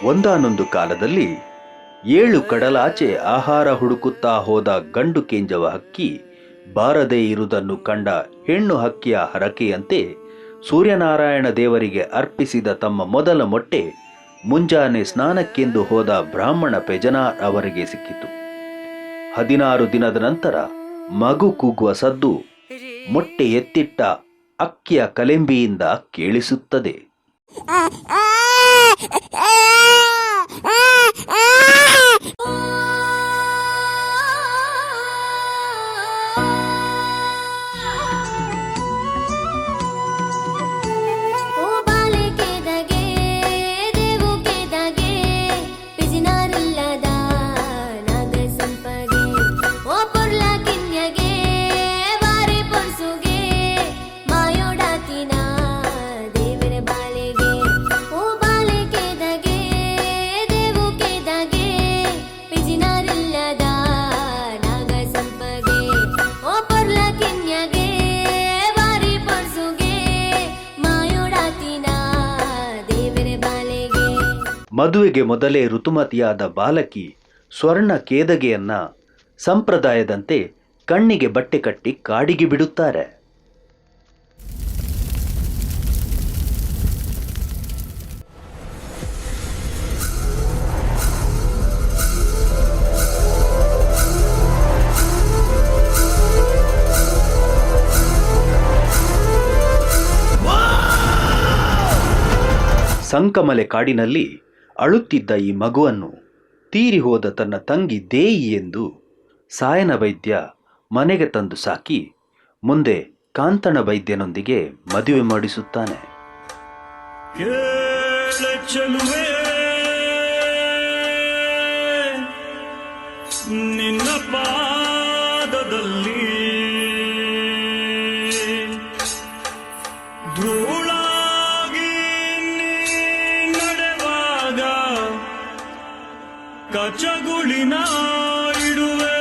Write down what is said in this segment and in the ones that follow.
ಒಂದಾನೊಂದು ಕಾಲದಲ್ಲಿ 7 ಕಡಲಾಚೆ ಆಹಾರ ಹುಡುಕುತ್ತಾ ಹೋದ ಗಂಡು ಕೆಂಜವ ಹಕ್ಕಿ ಬಾರದೇ ಇರುವುದನ್ನು ಕಂಡ ಹೆಣ್ಣು ಹಕ್ಕಿಯ ಹರಕೆಯಂತೆ ಸೂರ್ಯನಾರಾಯಣ ದೇವರಿಗೆ ಅರ್ಪಿಸಿದ ತಮ್ಮ ಮೊದಲ ಮೊಟ್ಟೆ ಮುಂಜಾನೆ ಸ್ನಾನಕ್ಕೆಂದು ಹೋದ ಬ್ರಾಹ್ಮಣ ಪೆಜನಾರ್ ಅವರಿಗೆ ಸಿಕ್ಕಿತು. 16 ದಿನದ ನಂತರ ಮಗು ಕೂಗುವ ಸದ್ದು ಮೊಟ್ಟೆ ಎತ್ತಿಟ್ಟ ಅಕ್ಕಿಯ ಕಲೆಂಬಿಯಿಂದ ಕೇಳಿಸುತ್ತದೆ. ಮದುವೆಗೆ ಮೊದಲೇ ಋತುಮತಿಯಾದ ಬಾಲಕಿ ಸ್ವರ್ಣ ಕೇದಗೆಯನ್ನ ಸಂಪ್ರದಾಯದಂತೆ ಕಣ್ಣಿಗೆ ಬಟ್ಟೆ ಕಟ್ಟಿ ಕಾಡಿಗೆ ಬಿಡುತ್ತಾರೆ. ಸಂಕಮಲೆ ಕಾಡಿನಲ್ಲಿ ಅಳುತ್ತಿದ್ದ ಈ ಮಗುವನ್ನು ತೀರಿ ಹೋದ ತನ್ನ ತಂಗಿ ದೇಯಿ ಎಂದು ಸಾಯನ ವೈದ್ಯ ಮನೆಗೆ ತಂದು ಸಾಕಿ ಮುಂದೆ ಕಾಂತಣ ವೈದ್ಯನೊಂದಿಗೆ ಮದುವೆ ಮಾಡಿಸುತ್ತಾನೆ. ನಿನ್ನ ಪಾದದಲ್ಲಿ ಕಚಗುಳಿನ ಇಡುವೆ.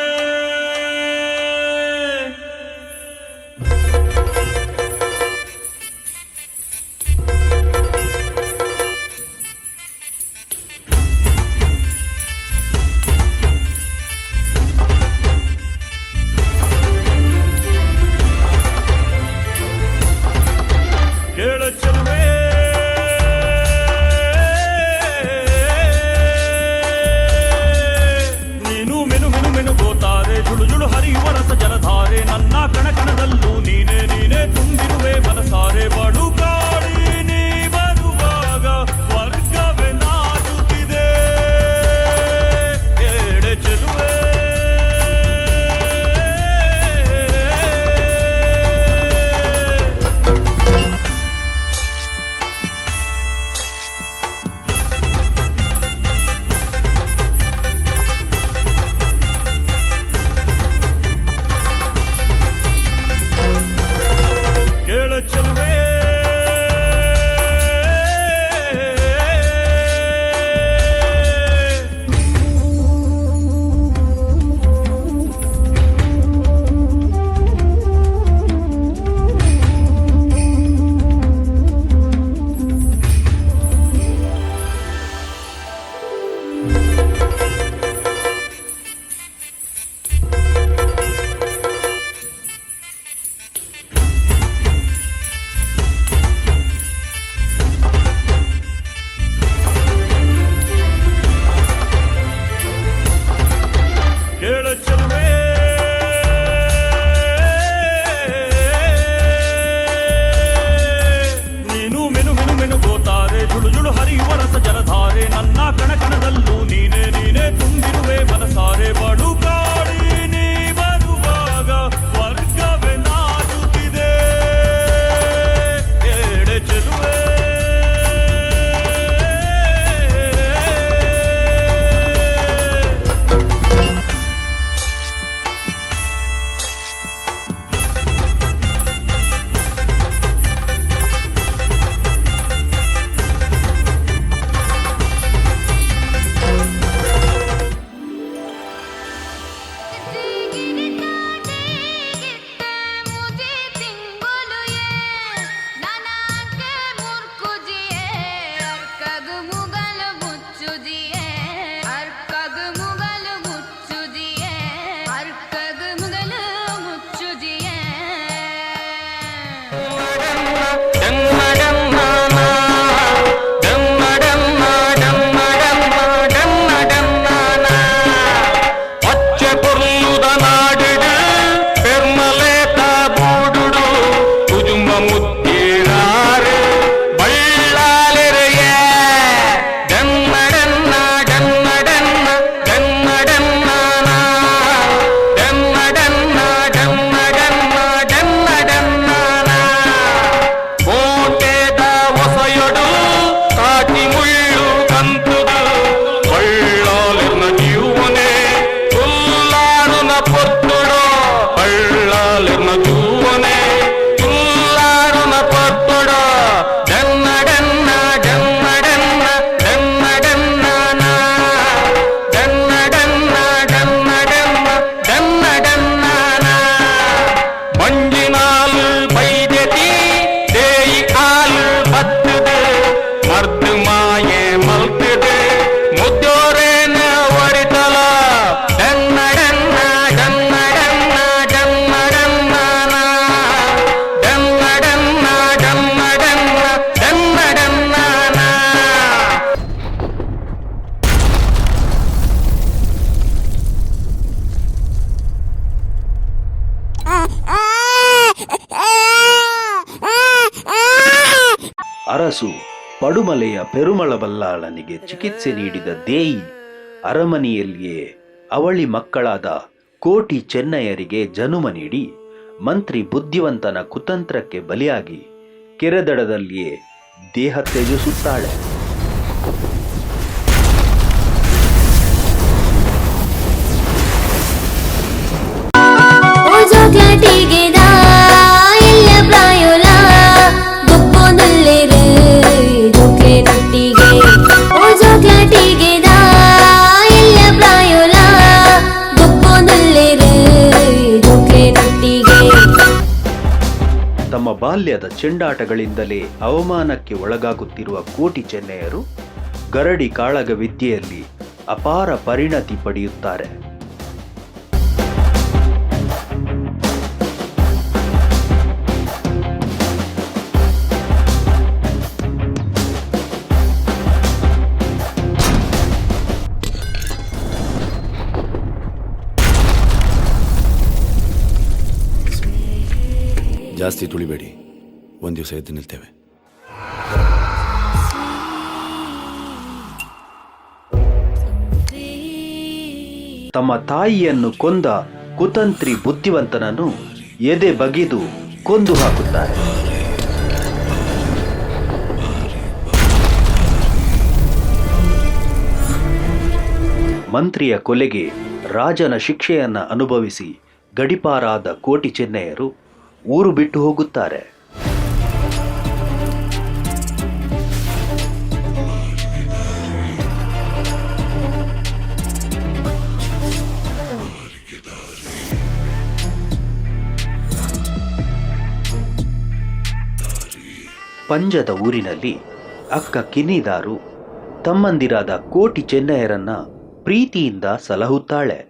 ಅರಸು ಪಡುಮಲೆಯ ಪೆರುಮಳ ಬಲ್ಲಾಳನಿಗೆ ಚಿಕಿತ್ಸೆ ನೀಡಿದ ದೇಯಿ ಅರಮನೆಯಲ್ಲಿಯೇ ಅವಳಿ ಮಕ್ಕಳಾದ ಕೋಟಿ ಚೆನ್ನಯ್ಯರಿಗೆ ಜನುಮ ನೀಡಿ ಮಂತ್ರಿ ಬುದ್ಧಿವಂತನ ಕುತಂತ್ರಕ್ಕೆ ಬಲಿಯಾಗಿ ಕೆರೆದಡದಲ್ಲಿಯೇ ದೇಹ ತ್ಯಜಿಸುತ್ತಾಳೆ. ತಮ್ಮ ಬಾಲ್ಯದ ಚೆಂಡಾಟಗಳಿಂದಲೇ ಅವಮಾನಕ್ಕೆ ಒಳಗಾಗುತ್ತಿರುವ ಕೋಟಿ ಚೆನ್ನಯ್ಯರು ಗರಡಿ ಕಾಳಗ ವಿದ್ಯೆಯಲ್ಲಿ ಅಪಾರ ಪರಿಣತಿ ಪಡೆಯುತ್ತಾರೆ. ಜಾಸ್ತಿ ತುಳಿಬೇಡಿ, ಒಂದು ದಿವಸ ಎದ್ದು ನಿಲ್ತೇವೆ. ತಮ್ಮ ತಾಯಿಯನ್ನು ಕೊಂದ ಕುತಂತ್ರಿ ಬುದ್ಧಿವಂತನನ್ನು ಎದೆ ಬಗೆದು ಕೊಂದು ಹಾಕುತ್ತಾರೆ. ಮಂತ್ರಿಯ ಕೊಲೆಗೆ ರಾಜನ ಶಿಕ್ಷೆಯನ್ನ ಅನುಭವಿಸಿ ಗಡಿಪಾರಾದ ಕೋಟಿ ಚೆನ್ನಯ್ಯರು ಊರು ಬಿಟ್ಟು ಹೋಗುತ್ತಾರೆ. ಪಂಜದ ಊರಿನಲ್ಲಿ ಅಕ್ಕ ಕಿನ್ನಿದಾರು ತಮ್ಮಂದಿರಾದ ಕೋಟಿ ಚೆನ್ನಯ್ಯರನ್ನ ಪ್ರೀತಿಯಿಂದ ಸಲಹುತ್ತಾಳೆ.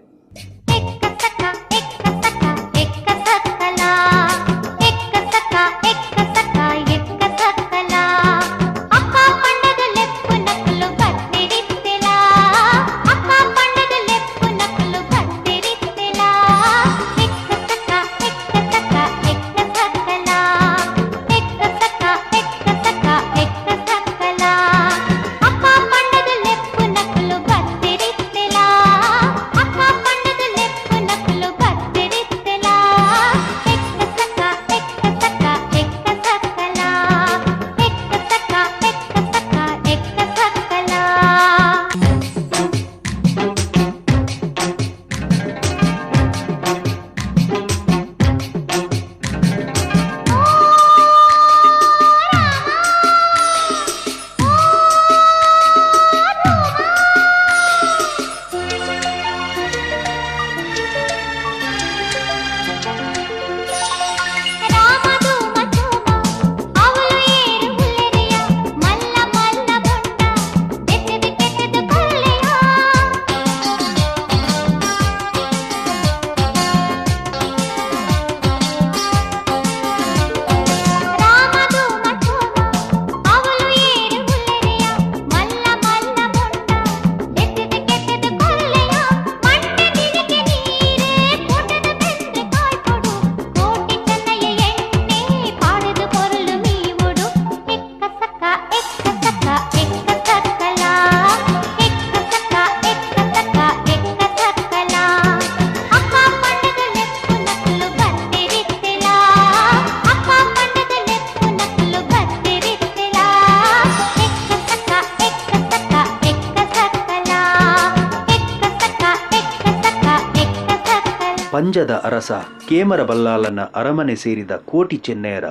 ಪಂಜದ ಅರಸ ಕೇಮರಬಲ್ಲಾಳನ ಅರಮನೆ ಸೇರಿದ ಕೋಟಿ ಚೆನ್ನಯ್ಯರ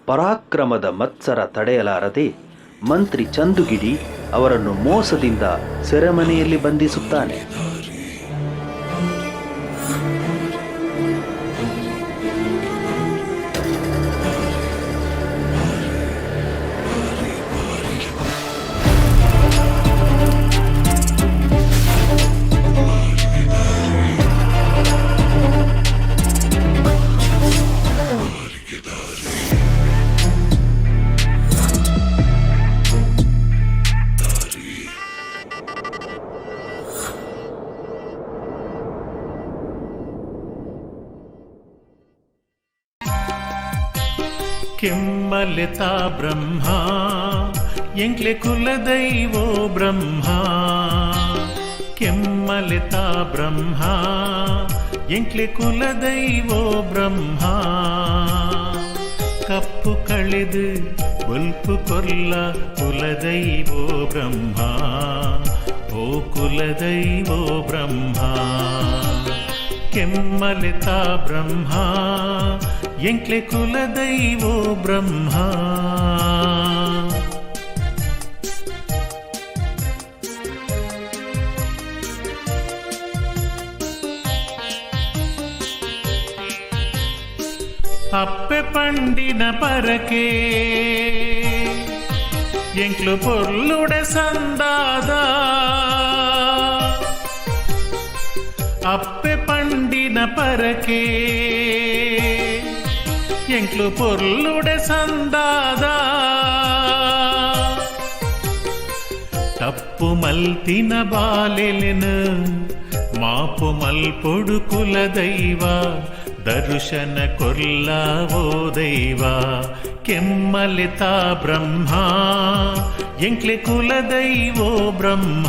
ಪರಾಕ್ರಮದ ಮತ್ಸರ ತಡೆಯಲಾರದೆ ಮಂತ್ರಿ ಚಂದುಗಿಡಿ ಅವರನ್ನು ಮೋಸದಿಂದ ಸೆರೆಮನೆಯಲ್ಲಿ ಬಂಧಿಸುತ್ತಾನೆ. ಕೆಮ್ಮಲೆತಾ ಬ್ರಹ್ಮ ಎಂಕ್ಲೆ ಕುಲದೈವೋ ಬ್ರಹ್ಮ ಕೆಮ್ಮಲೆತಾ ಬ್ರಹ್ಮ ಎಂಕ್ಲೆ ಕುಲದೈವೋ ಬ್ರಹ್ಮ ಕಪ್ಪು ಕಳೆದು ಬಲ್ಪು ಕೊಲ್ಲ ಕುಲದೈವೋ ಬ್ರಹ್ಮ ಓ ಕುಲದೈವೋ ಬ್ರಹ್ಮ ಕೆಮ್ಮಲೆತಾ ಬ್ರಹ್ಮ ಎಂಕ್ಲೆ ಕುಲದೈವೋ ಬ್ರಹ್ಮ ಅಪ್ಪೆ ಪಂಡಿನ ಪರಕೆ ಎಂಕ್ಲು ಪೊರ್ಲುಡೆ ಸಂದಾದ ಅಪ್ಪೆ ಪಂಡಿನ ಪರಕೆ ಎಂಕ್ಲು ಪೊರ್ಲುಡೆ ಸಂದಾದ ತಪ್ಪು ಮಲ್ತಿನ ಬಾಲೆಲೆನು ಮಾಪು ಮಲ್ಪೊಡು ಕುಲದೈವ ದರ್ಶನ ಕೊರ್ಲಾವೋ ದೈವ ಕೆಮ್ಮಲೆತಾ ಬ್ರಹ್ಮ ಎಂಕ್ಲೆ ಕುಲದೈವೋ ಬ್ರಹ್ಮ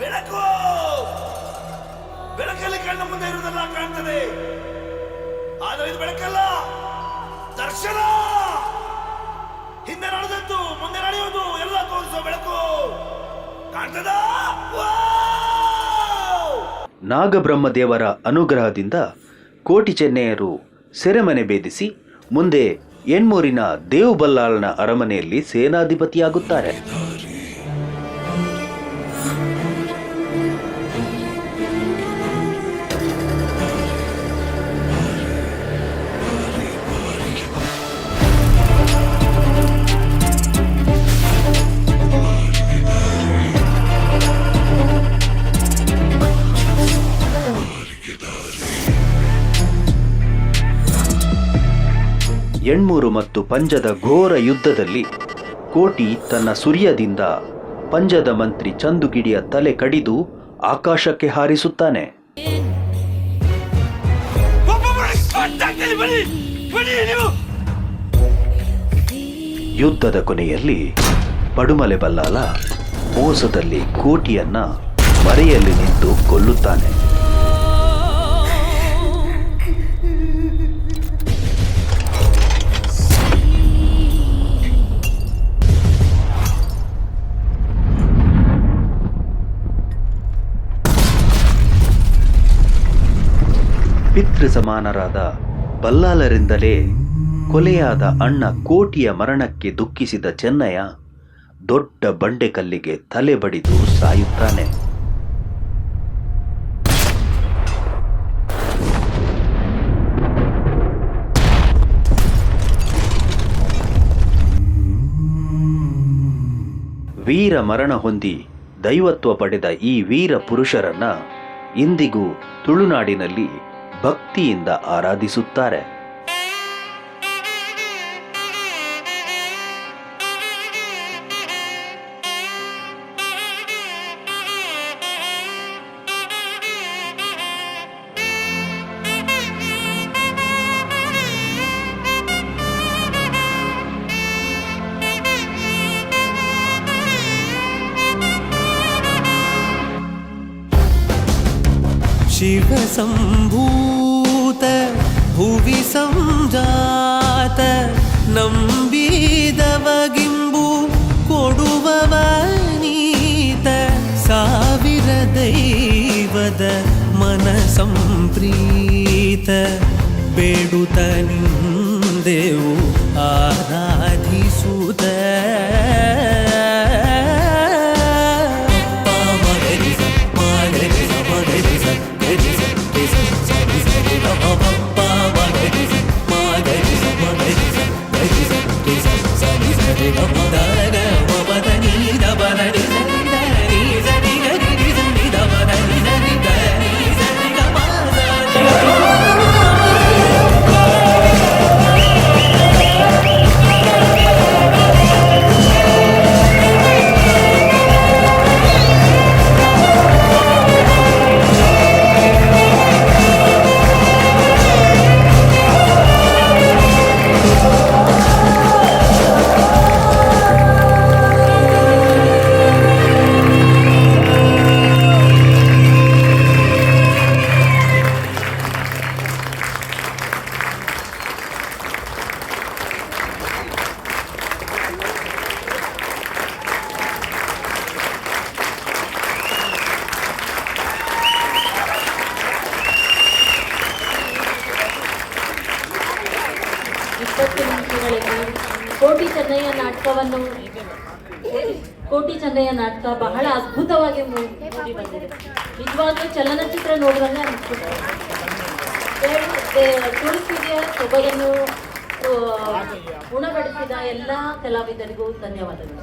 ಬೆಳಕು ಬೆಳಕಲ್ಲಿ ಕಣ್ಣ ಮುಂದೆ ಇರುವುದೆಲ್ಲ ಕಾಣ್ತದೆ, ಆದರೆ ಇದು ಬೆಳಕಲ್ಲ, ದರ್ಶನ. ಹಿಂದೆ ನಡೆದದ್ದು ಮುಂದೆ ನಡೆಯುವುದು ಎಲ್ಲ ತೋರಿಸೋ ಬೆಳಕು ಕಾಣ್ತದ. ನಾಗಬ್ರಹ್ಮದೇವರ ಅನುಗ್ರಹದಿಂದ ಕೋಟಿ ಚೆನ್ನೆಯರು ಸೆರೆಮನೆ ಭೇದಿಸಿ ಮುಂದೆ ಎಣ್ಮೂರಿನ ದೇವಬಲ್ಲಾಳನ ಅರಮನೆಯಲ್ಲಿ ಸೇನಾಧಿಪತಿಯಾಗುತ್ತಾರೆ. ಎಣ್ಮೂರು ಮತ್ತು ಪಂಜದ ಘೋರ ಯುದ್ಧದಲ್ಲಿ ಕೋಟಿ ತನ್ನ ಸುರ್ಯದಿಂದ ಪಂಜದ ಮಂತ್ರಿ ಚಂದುಗಿಡಿಯ ತಲೆ ಕಡಿದು ಆಕಾಶಕ್ಕೆ ಹಾರಿಸುತ್ತಾನೆ. ಯುದ್ಧದ ಕೊನೆಯಲ್ಲಿ ಪಡುಮಲೆ ಬಲ್ಲಾಳ ಮೋಸದಲ್ಲಿ ಕೋಟಿಯನ್ನ ಮರೆಯಲ್ಲಿ ನಿಂತು ಕೊಲ್ಲುತ್ತಾನೆ. ಪಿತೃ ಸಮಾನರಾದ ಬಲ್ಲಾಳರಿಂದಲೇ ಕೊಲೆಯಾದ ಅಣ್ಣ ಕೋಟಿಯ ಮರಣಕ್ಕೆ ದುಃಖಿಸಿದ ಚೆನ್ನಯ್ಯ ದೊಡ್ಡ ಬಂಡೆಕಲ್ಲಿಗೆ ತಲೆ ಬಡಿದು ಸಾಯುತ್ತಾನೆ. ವೀರ ಮರಣ ಹೊಂದಿ ದೈವತ್ವ ಪಡೆದ ಈ ವೀರ ಪುರುಷರನ್ನ ಇಂದಿಗೂ ತುಳುನಾಡಿನಲ್ಲಿ ಭಕ್ತಿಯಿಂದ ಆರಾಧಿಸುತ್ತಾರೆ. ಶಿವ ಸಂಭೂತ ಭುವಿ ಸಂಜಾತ ನಂಬಿದವಗಿಂಬು ಕೊಡುವವ ನೀತ ಸಾವಿರ ದೈವದ ಮನ ಸಂಪ್ರೀತ ಬೇಡುತ್ತ ನಿಂದೆವು ಆರಾಧಿಸುತ್ತ ನಾಟಕವನ್ನು ಕೋಟಿ ಚೆನ್ನಯ್ಯ ನಾಟಕ ಬಹಳ ಅದ್ಭುತವಾಗಿ ಮೂಡಿ ಬಂದಿದೆ. ನಿಜವಾಗ್ಲೂ ಚಲನಚಿತ್ರ ನೋಡಿದ್ರೆ ಅನಿಸ್ತಿದೆ. ತುಳುಕಿಗೆ ಸೊಬಗನ್ನು ಉಣಬಡಿಸಿದ ಎಲ್ಲ ಕಲಾವಿದರಿಗೂ ಧನ್ಯವಾದಗಳು.